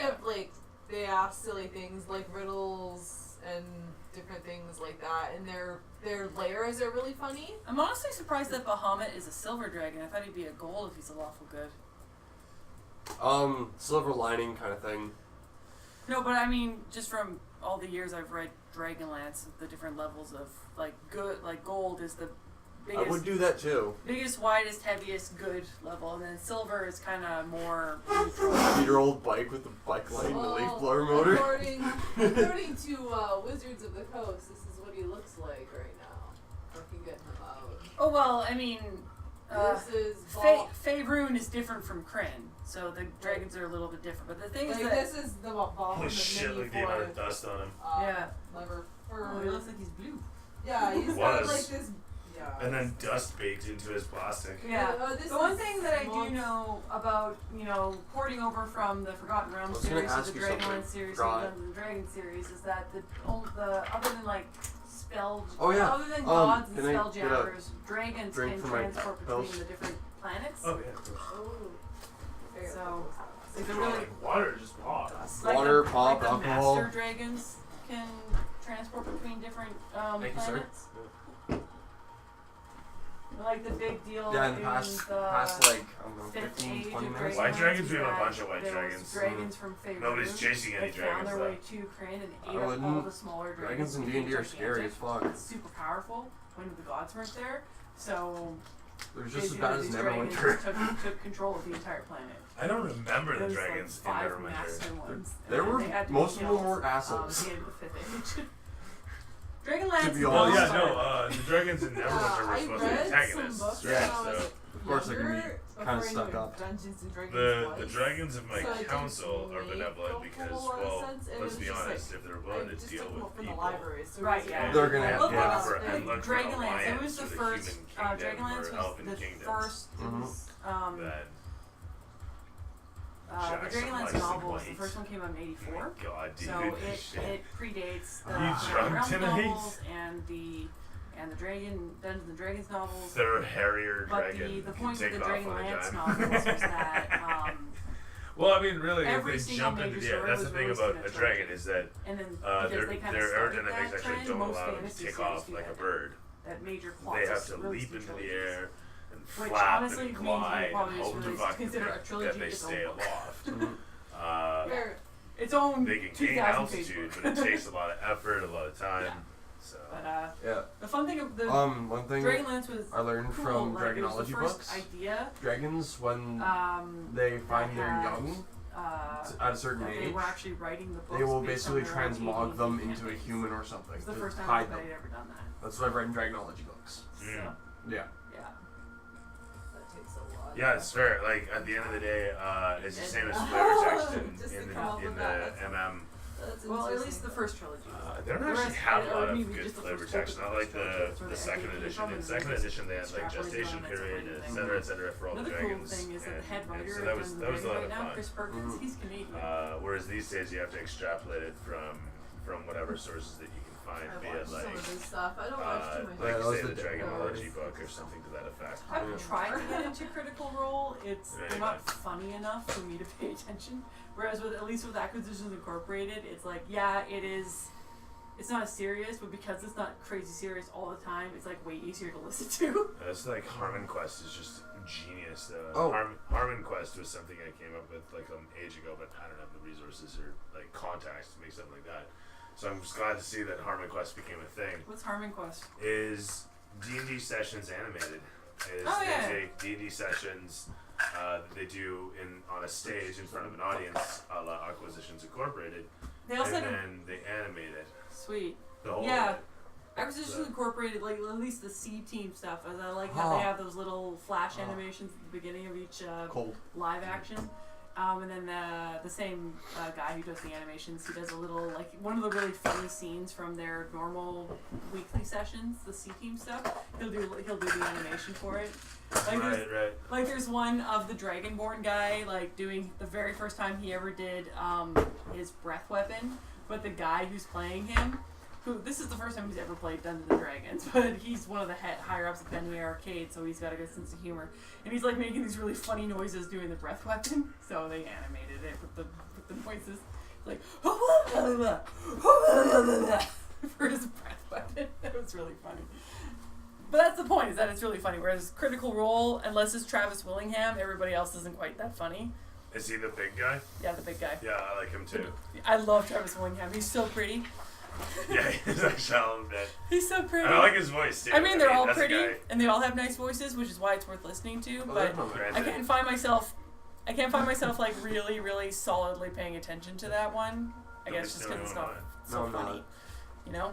have like they ask silly things like riddles and different things like that, and their layers are really funny. I'm honestly surprised that Bahamut is a silver dragon. I thought he'd be a gold if he's a lawful good. Silver lining kind of thing. No, but I mean, just from all the years I've read Dragonlance, the different levels of like good, like gold is the biggest. I would do that too. Biggest, widest, heaviest, good level, and then silver is kind of more neutral. Your old bike with the bike light and the leaf blower motor. According to Wizards of the Coast, this is what he looks like right now. I can get him out. Oh well, I mean, This is Faerun is different from Kryn, so the dragons are a little bit different. But the thing is that this is the ball. Holy shit! Look at the amount of dust on him. Yeah. Lever Oh, he looks like he's blue. Yeah, he's got like this. Yeah. And then dust baked into his plastic. Yeah. This The one thing that I do know about, porting over from the Forgotten Realms series to the Dragonlance series to the Dungeons and Dragons series is that the other than like other than gods and spelljammers, dragons can transport between the different planets. Oh yeah, of course. Oh. So It's really like water just pops. Water, pop, like alcohol. The master dragons can transport between different Thank you, sir. planets. Like the big deal Yeah, in the past like, I don't know, 15, 20 minutes. White dragons, we have a bunch of white dragons. Dragons from Faerun. Nobody's chasing any that found dragons, their though. way to Kryn and ate up all the smaller dragons. Dragons in D&D are scary as fuck. It's super powerful when the gods weren't there. So they're just as bad as Neverwinter. Took control of the entire planet. I don't remember the dragons in like 5 Neverwinter. master ones. There were most of them were At assholes. the end of the 5th age. Dragonlance. To be Well, honest. yeah, the dragons in Neverwinter were supposed to be antagonists. Yeah, so of course they can be kind of stuck up. the dragons of my council are benevolent because, well, let's be honest, if they're willing to deal with people, Right, yeah. They're gonna have to and look for Dragonlance. It alliance was the with first. human kingdom Dragonlance or was elven the kingdoms, first. then The Dragonlance novel was the first one came out in '84. God, dude, So shit. it predates the You drunk Realms tonight? novels and the Dungeons and Dragons novels. They're a Harrier But dragon. the Can point of take the it off on a Dragonlance dime. novels was that Well, I mean, really, every if they single jump into major the story that's the was thing released about in a a dragon trilogy. is that and then their because they kind of started aerodynamics that actually trend, don't most allow them to fantasy take series off do like a that. bird. That major plots They have to released leap in into the trilogies. air and Which flap honestly and means glide probably and is hope to really fuck consider a trilogy that they its own stay book. aloft. Its own They can 2,000 gain page altitude, book. but it takes a lot of effort, a lot of time. Yeah. So But the fun thing of the one thing Dragonlance was I learned cool. from Like, it was the Dragonology first books, idea. dragons when they find they're young at a certain they age, were actually writing the books they will based on basically their transmog them campaigns. into a human or something It's the to first time hide them. anybody had ever done that. That's what I've read in Dragonology books. So, Yeah. yeah. That takes a lot. yeah, it's fair. Like at the end of the day, it's the same as flavor text in the MM. Well, at least the first trilogy. They don't actually have a lot of good flavor text. Not like the second edition. In second edition, they had like gestation period, etc., for all the Another cool dragons. thing is that the head writer so that was a lot right of now, fun. Chris Perkins, he's Canadian. Whereas these days, you have to extrapolate it from whatever sources that you can find, I be watched it some like of this stuff. I don't watch too much. like that you was say, the the Dragonology book or something to that effect. I've tried to get into Critical Role. They're Very not nice. funny enough for me to pay attention. Whereas at least with Acquisitions Incorporated, it's like, yeah, it is. It's not serious, but because it's not crazy serious all the time, it's like way easier to listen to. It's like Harmon Quest is just genius. Oh. Harmon Quest was something I came up with like an age ago, but I don't have the resources or like contacts to make something like that. So I'm just glad to see that Harmon Quest became a thing. What's Harmon Quest? Is D&D sessions animated? yeah. They take D&D sessions that they do on a stage in front of an audience, a la Acquisitions Incorporated, They also and had then they animate it. sweet. The whole Yeah. way. Acquisitions Incorporated, like at least the C team stuff, as I like how they have those little flash animations at the beginning of each Cold. live action. And then the same guy who does the animations, he does a little, like, one of the really funny scenes from their normal weekly sessions, the C team stuff. He'll do the animation for it. Like Right. like there's one of the Dragonborn guy, like doing the very first time he ever did his breath weapon, but the guy who's playing him, who this is the first time he's ever played Dungeons and Dragons, but he's one of the higher ups at Benny Arcade, so he's got a good sense of humor, and he's like making these really funny noises doing the breath weapon. So they animated it with the the noises. Like, for his breath weapon. That was really funny. But that's the point, is that it's really funny. Whereas Critical Role, unless it's Travis Willingham, everybody else isn't quite that funny. Is he the big guy? Yeah, the big guy. Yeah, I like him too. I love Travis Willingham. He's so pretty. Yeah, he's actually a little bit. He's so pretty. I like his voice too. I mean, they're all pretty, and they all have nice voices, which is why it's worth listening to. But I can't find myself like really, really solidly paying attention to that one. I guess just because it's not so funny, you know.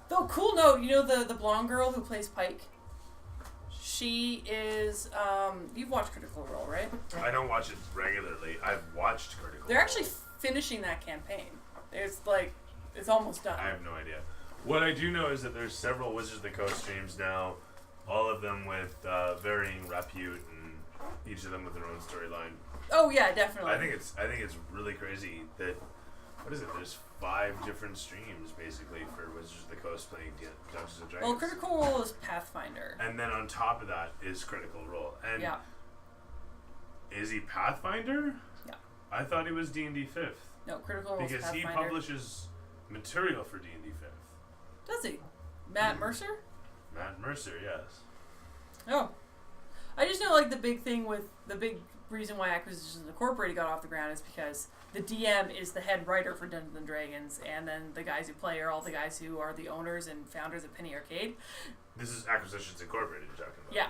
Though, cool note, you know the blonde girl who plays Pike. She is. You've watched Critical Role, right? I don't watch it regularly. I've watched Critical Role. They're actually finishing that campaign. It's almost done. I have no idea. What I do know is that there's several Wizards of the Coast streams now, all of them with varying repute and each of them with their own storyline. Oh yeah, definitely. I think it's really crazy that there's 5 different streams basically for Wizards of the Coast playing Dungeons and Dragons. Well, Critical Role is Pathfinder. And then on top of that is Critical Role. And yeah. Is he Pathfinder? Yeah. I thought he was D&D 5th. No, Critical Role is Because Pathfinder. he publishes material for D&D 5th. Does he? Matt Mercer? Matt Mercer, yes. Oh. I just know, like, the big reason why Acquisitions Incorporated got off the ground is because the DM is the head writer for Dungeons and Dragons, and then the guys who play are all the guys who are the owners and founders of Penny Arcade. This is Acquisitions Incorporated you're talking about. Yeah.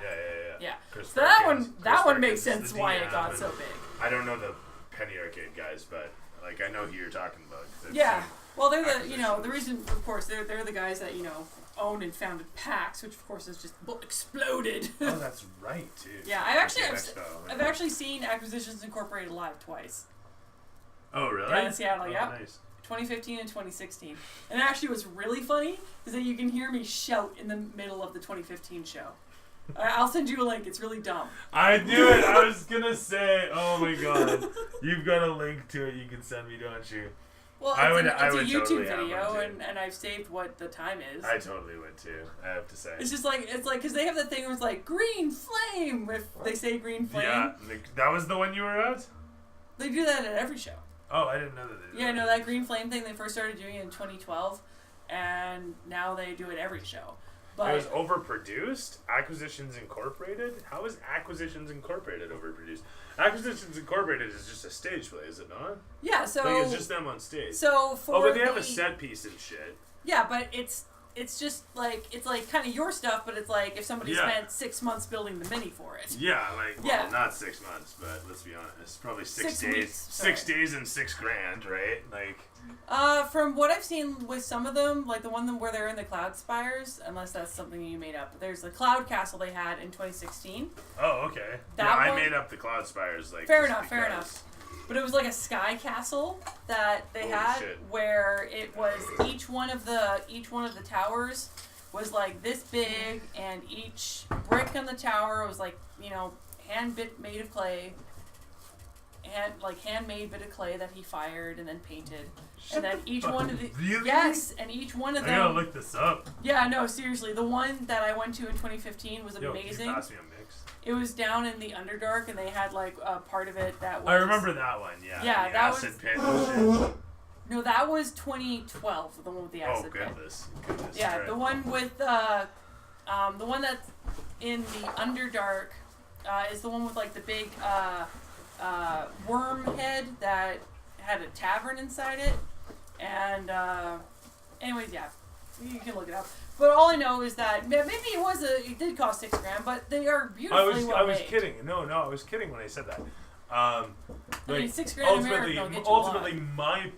Yeah. So that one makes sense why it got so big. I don't know the Penny Arcade guys, but like I know who you're talking about. Yeah. Well, they're the reason, of course, they're the guys that, owned and founded PAX, which of course has just exploded. Oh, that's right, too. Yeah, I've actually seen Acquisitions Incorporated live twice. Oh, really? Yeah, in Seattle, yeah. Nice. 2015 and 2016. And actually what's really funny is that you can hear me shout in the middle of the 2015 show. I'll send you a link. It's really dumb. I knew it. I was going to say, oh my God. You've got a link to it you can send me, don't you? Well, it's a YouTube totally video, and I've saved what the time is. I totally would too, I have to say. It's just like, because they have that thing where it's like, green flame, if they say green flame. Yeah, that was the one you were at? They do that at every show. Oh, I didn't know that they did. Yeah, no, that green flame thing, they first started doing it in 2012, and now they do it every show. But it was overproduced? Acquisitions Incorporated? How is Acquisitions Incorporated overproduced? Acquisitions Incorporated is just a stage play, is it not? Yeah, so... Like, it's just them on stage. So, for but they have a set piece and shit. Yeah, but it's just like, it's like kind of your stuff, but it's like if somebody spent 6 months building the mini for it. Yeah, not 6 months, but let's be honest. Probably 6 days. Weeks, 6 days and $6,000, right? Like... From what I've seen with some of them, like the one where they're in the Cloud Spires, unless that's something you made up. There's the Cloud Castle they had in 2016. Oh, okay. I made up the Cloud Spires. Like fair enough. But it was like a sky castle that they had, where it was each one of the towers was like this big, and each brick on the tower was like made of clay. Handmade bit of clay that he fired and then painted. And then each one of the... Really? Yes, and each one of them... I gotta look this up. Yeah, no, seriously. The one that I went to in 2015 was amazing. Can you pass me a mix? It was down in the Underdark, and they had, like, a part of it that was... I remember that one, yeah. Yeah, the acid pit and shit. No, that was 2012, the one with the acid pit. Oh, goodness. Yeah, right. the one with... the one that's in the Underdark is the one with, like, the big... worm head that had a tavern inside it, and anyways, yeah, you can look it up. But all I know is that maybe it did cost $6,000, but they are beautifully well made. I was kidding. No, I was kidding when I said that. I mean, $6,000 American will get you ultimately, my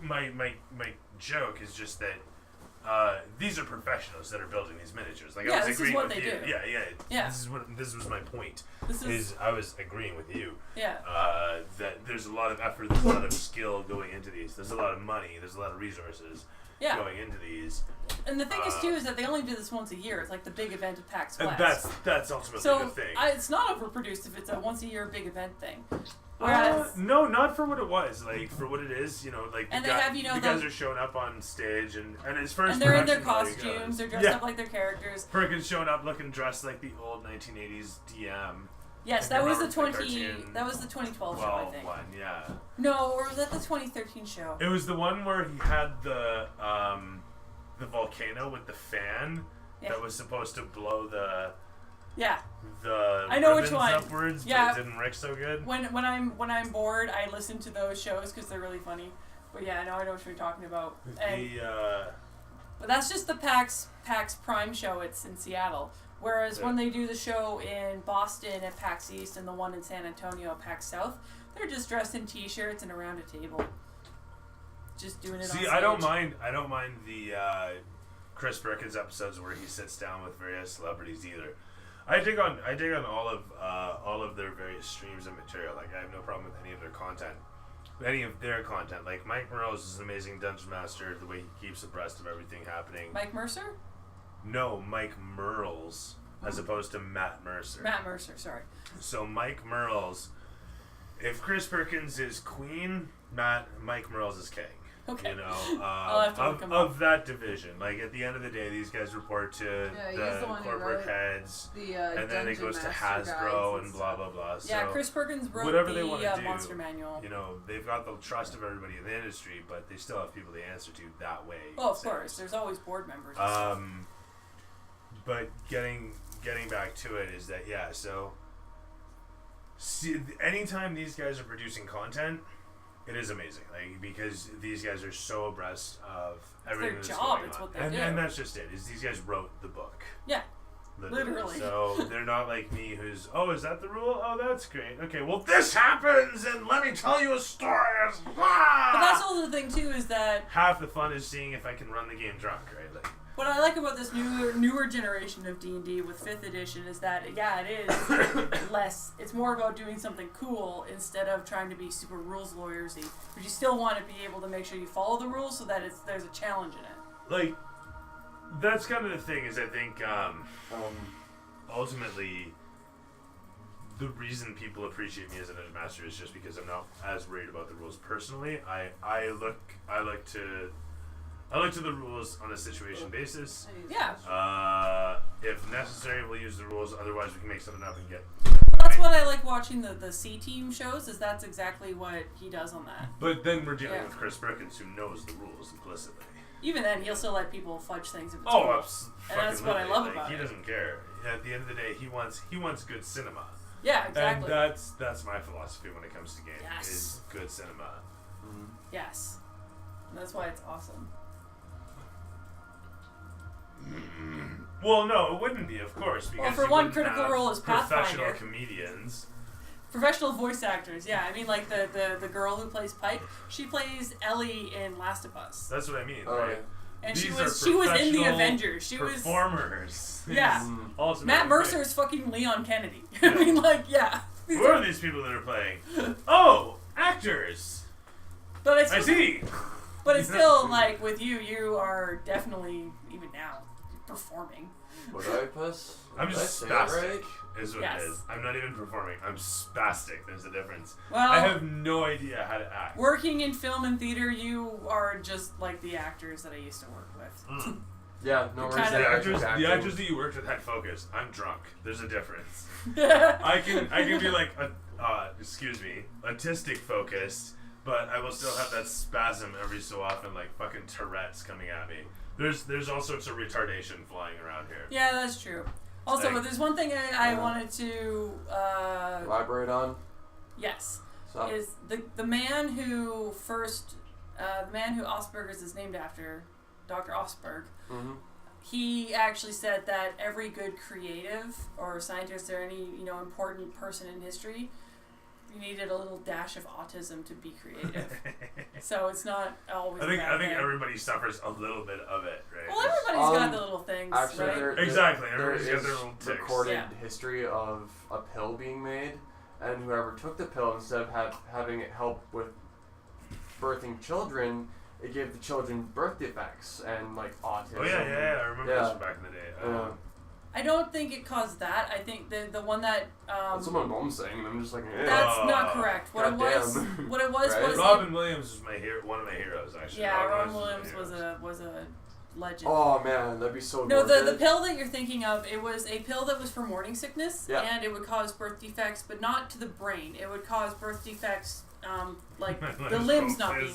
joke is just that these are professionals that are building these miniatures. Like I was agreeing with you. Do. Yeah. This was my point. I was agreeing with you. Yeah. That there's a lot of effort, there's a lot of skill going into these. There's a lot of money, there's a lot of resources going into these. And the thing is too is that they only do this once a year. It's like the big event of PAX West. And that's ultimately the thing. It's not overproduced if it's a once a year big event thing. Whereas, no, not for what it was. Like for what it is, like and the guys are showing up on stage and it's first. And they're in their costumes. They're dressed up like their characters. Perkins showing up looking dressed like the old 1980s DM. Yes, that was the 2012 show, I think. One, yeah. No, or was that the 2013 show? It was the one where he had the volcano with the fan that was supposed to blow the I know which one. Upwards, but it didn't work so good. When I'm bored, I listen to those shows because they're really funny. But yeah, I know what you're talking about. But that's just the PAX Prime show. It's in Seattle. Whereas when they do the show in Boston at PAX East and the one in San Antonio at PAX South, they're just dressed in t-shirts and around a table, just doing it. On stage. I don't mind the Chris Perkins episodes where he sits down with various celebrities either. I dig on all of their various streams of material. Like I have no problem with any of their content. Like Mike Morose is an amazing dungeon master. The way he keeps abreast of everything happening. Mike Mercer? No, Mike Merles, as opposed to Matt Mercer. Matt Mercer, sorry. So Mike Merles, if Chris Perkins is queen, Mike Merles is king. Okay. You know, I'll have to look him up. Of that division. Like at the end of the day, these guys report to the corporate heads, and then it goes to Hasbro and blah blah blah. Yeah, so Chris Perkins wrote whatever the they want to do, Monster Manual. You know, they've got the trust of everybody in the industry, but they still have people they answer to that way. Well, of course, there's always board members. But getting back to it is that so anytime these guys are producing content, it is amazing, like because these guys are so abreast of everything that's going on. It's what they do. And that's just it. Is these guys wrote the book? Yeah. Literally. So they're not like me who's, is that the rule? Oh, that's great. Okay, well, this happens, and let me tell you a story. But that's also the thing, too, is that half the fun is seeing if I can run the game drunk, right? Like, what I like about this newer generation of D&D with 5th edition is that, it is less, it's more about doing something cool instead of trying to be super rules lawyersy. But you still want to be able to make sure you follow the rules so that there's a challenge in it. Like, that's kind of the thing is I think ultimately the reason people appreciate me as a dungeon master is just because I'm not as worried about the rules personally. I look to the rules on a situation basis. Yeah. If necessary, we'll use the rules. Otherwise, we can make something up and get. Well, that's what I like watching the C-Team shows, is that's exactly what he does on that. But then we're dealing with Chris Perkins, who knows the rules implicitly. Even then, he'll still let people fudge things if it's cool. And that's what I love about it. He doesn't care. At the end of the day, he wants good cinema. Yeah, exactly. And that's my philosophy when it comes to games. Yes. Is good cinema. Mm-hmm. Yes. And that's why it's awesome. Well, no, it wouldn't be, of course. Because for one, Critical Role is Pathfinder. Professional comedians. Professional voice actors, yeah. I mean, like the girl who plays Pike, she plays Ellie in Last of Us. That's what I mean, right? Right? And These she was in the Avengers. She was performers. Yeah. Matt Mercer is fucking Leon Kennedy. Yeah. I mean, like, yeah. Who are these people that are playing? Oh, actors. But it's I see. But it's still like with you are definitely even now performing. Would I pass? I'm just spastic. Is what Yes. it is. I'm not even performing. I'm spastic. There's a difference. Well, I have no idea how to act. Working in film and theater, you are just like the actors that I used to work with. Yeah, no worries. The actors that you worked with had focus. I'm drunk. There's a difference. I can be like autistic focused, but I will still have that spasm every so often, like fucking Tourette's coming at me. There's all sorts of retardation flying around here. Yeah, that's true. Also, there's one thing I wanted to elaborate on. Yes, is the man who Asperger's is named after, Dr. Osberg. Mm-hmm. He actually said that every good creative or scientist or any important person in history, you needed a little dash of autism to be creative. So it's not always. I think everybody suffers a little bit of it, right? Well, everybody's got the little things, actually, right? Exactly. There Everybody's got their little tics. Recorded history of a pill being made, and whoever took the pill, instead of having it help with birthing children, it gave the children birth defects and like autism. Oh yeah. I remember this from back in the day. I don't think it caused that. I think the one that that's what my mom's saying, and I'm just like, that's not correct. What it was right? Robin Williams was one of my heroes, actually. Yeah, Robin Williams was a legend. Oh man, that'd be so No, worth the it. pill that you're thinking of, it was a pill that was for morning sickness, Yeah. and it would cause birth defects, but not to the brain. It would cause birth defects, like the limbs not being